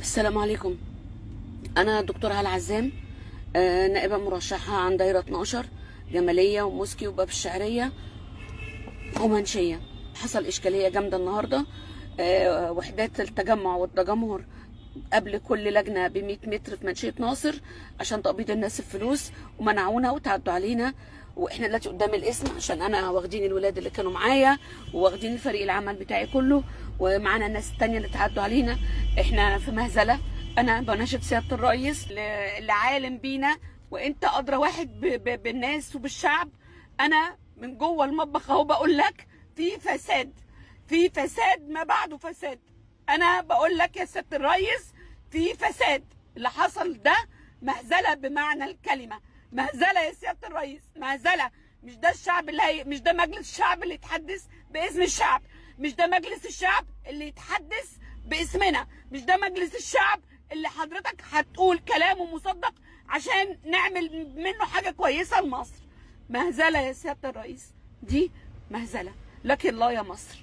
السلام عليكم. أنا دكتورة هالة عزام، نائبة مرشحة عن دايرة 12 جمالية وموسكي وباب الشعرية ومنشية. حصل إشكالية جامدة النهاردة. وحدات التجمع والتجمهر قبل كل لجنة ب100 متر في منشية ناصر عشان تقبيض الناس الفلوس، ومنعونا وتعدوا علينا. واحنا دلوقتي قدام الاسم عشان انا واخدين الولاد اللي كانوا معايا وواخدين الفريق العمل بتاعي كله، ومعانا الناس التانية اللي تعدوا علينا. احنا في مهزلة. انا بناشد سيادة الرئيس اللي عالم بينا، وانت ادرى واحد بالناس وبالشعب. انا من جوه المطبخ اهو بقول لك في فساد، في فساد ما بعده فساد. انا بقول لك يا سيادة الرئيس في فساد. اللي حصل ده مهزلة بمعنى الكلمة، مهزلة يا سيادة الرئيس، مهزلة. مش ده الشعب مش ده مجلس الشعب اللي يتحدث باسم الشعب، مش ده مجلس الشعب اللي يتحدث باسمنا، مش ده مجلس الشعب اللي حضرتك هتقول كلامه مصدق عشان نعمل منه حاجة كويسة لمصر. مهزلة يا سيادة الرئيس، دي مهزلة. لك الله يا مصر.